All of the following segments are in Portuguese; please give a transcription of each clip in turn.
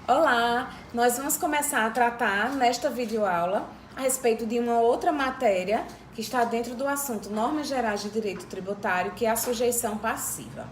Olá, nós vamos começar a tratar nesta videoaula a respeito de uma outra matéria que está dentro do assunto Normas Gerais de Direito Tributário, que é a sujeição passiva.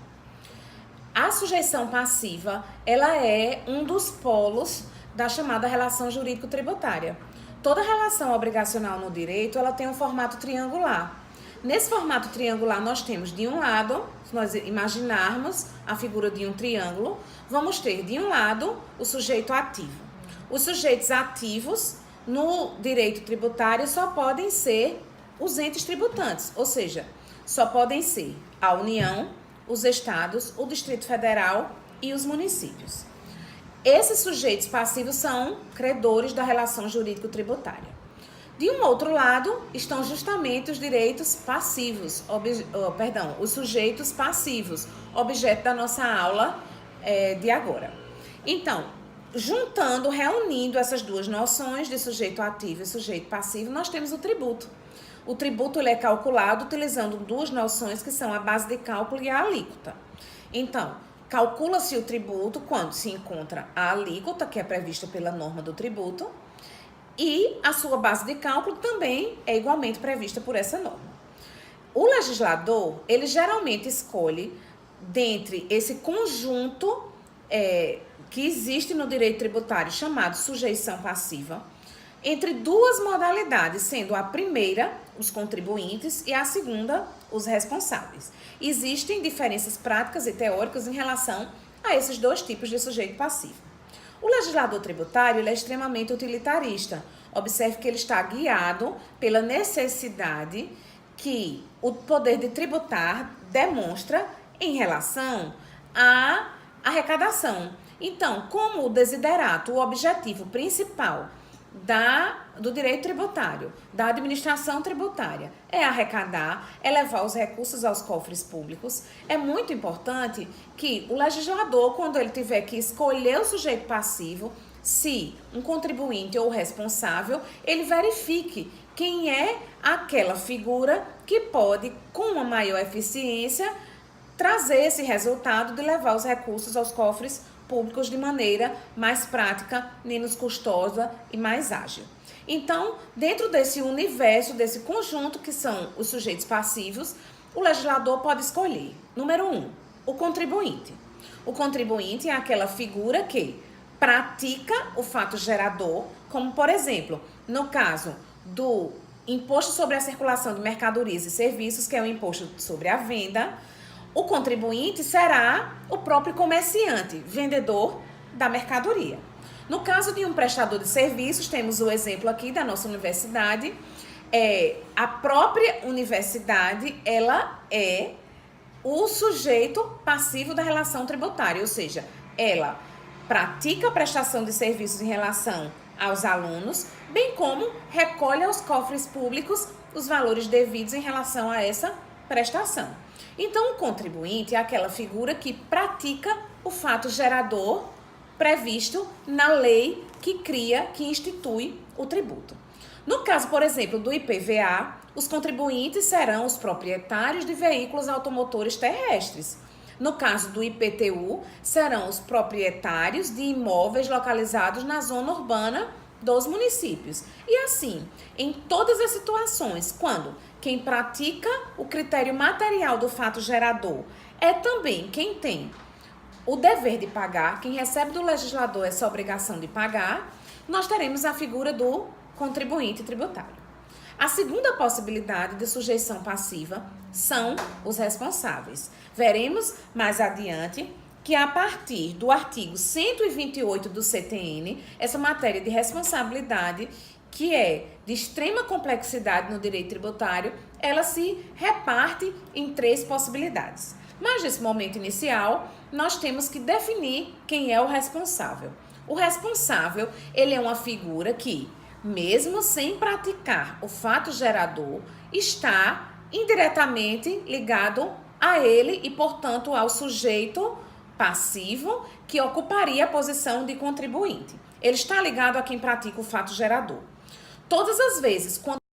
A sujeição passiva, ela é um dos polos da chamada relação jurídico-tributária. Toda relação obrigacional no direito, ela tem um formato triangular. Nesse formato triangular, nós temos de um lado, se nós imaginarmos a figura de um triângulo, vamos ter de um lado o sujeito ativo. Os sujeitos ativos no direito tributário só podem ser os entes tributantes, ou seja, só podem ser a União, os estados, o Distrito Federal e os municípios. Esses sujeitos passivos são credores da relação jurídico-tributária. De um outro lado, estão justamente os direitos passivos, os sujeitos passivos, objeto da nossa aula de agora. Então, reunindo essas duas noções de sujeito ativo e sujeito passivo, nós temos o tributo. O tributo ele é calculado utilizando duas noções que são a base de cálculo e a alíquota. Então, calcula-se o tributo quando se encontra a alíquota, que é prevista pela norma do tributo, e a sua base de cálculo também é igualmente prevista por essa norma. O legislador, ele geralmente escolhe, dentre esse conjunto que existe no direito tributário chamado sujeição passiva, entre duas modalidades, sendo a primeira, os contribuintes, e a segunda, os responsáveis. Existem diferenças práticas e teóricas em relação a esses dois tipos de sujeito passivo. O legislador tributário ele é extremamente utilitarista. Observe que ele está guiado pela necessidade que o poder de tributar demonstra em relação à arrecadação. Então, como o desiderato, o objetivo principal do direito tributário, da administração tributária, é arrecadar, é levar os recursos aos cofres públicos, é muito importante que o legislador, quando ele tiver que escolher o sujeito passivo, se um contribuinte ou responsável, ele verifique quem é aquela figura que pode, com uma maior eficiência, trazer esse resultado de levar os recursos aos cofres públicos de maneira mais prática, menos custosa e mais ágil. Então, dentro desse universo, desse conjunto que são os sujeitos passivos, o legislador pode escolher. Número 1, o contribuinte. O contribuinte é aquela figura que pratica o fato gerador, como, por exemplo, no caso do Imposto sobre a Circulação de Mercadorias e Serviços, que é o imposto sobre a venda. O contribuinte será o próprio comerciante, vendedor da mercadoria. No caso de um prestador de serviços, temos o exemplo aqui da nossa universidade. A própria universidade, ela é o sujeito passivo da relação tributária, ou seja, ela pratica a prestação de serviços em relação aos alunos, bem como recolhe aos cofres públicos os valores devidos em relação a essa prestação. Então, o contribuinte é aquela figura que pratica o fato gerador previsto na lei que institui o tributo. No caso, por exemplo, do IPVA, os contribuintes serão os proprietários de veículos automotores terrestres. No caso do IPTU, serão os proprietários de imóveis localizados na zona urbana dos municípios. E assim, em todas as situações, quando quem pratica o critério material do fato gerador é também quem tem o dever de pagar, quem recebe do legislador essa obrigação de pagar, nós teremos a figura do contribuinte tributário. A segunda possibilidade de sujeição passiva são os responsáveis. Veremos mais adiante que a partir do artigo 128 do CTN, essa matéria de responsabilidade, que é de extrema complexidade no direito tributário, ela se reparte em 3 possibilidades. Mas nesse momento inicial, nós temos que definir quem é o responsável. O responsável, ele é uma figura que, mesmo sem praticar o fato gerador, está indiretamente ligado a ele e, portanto, ao sujeito passivo que ocuparia a posição de contribuinte. Ele está ligado a quem pratica o fato gerador. Todas as vezes, quando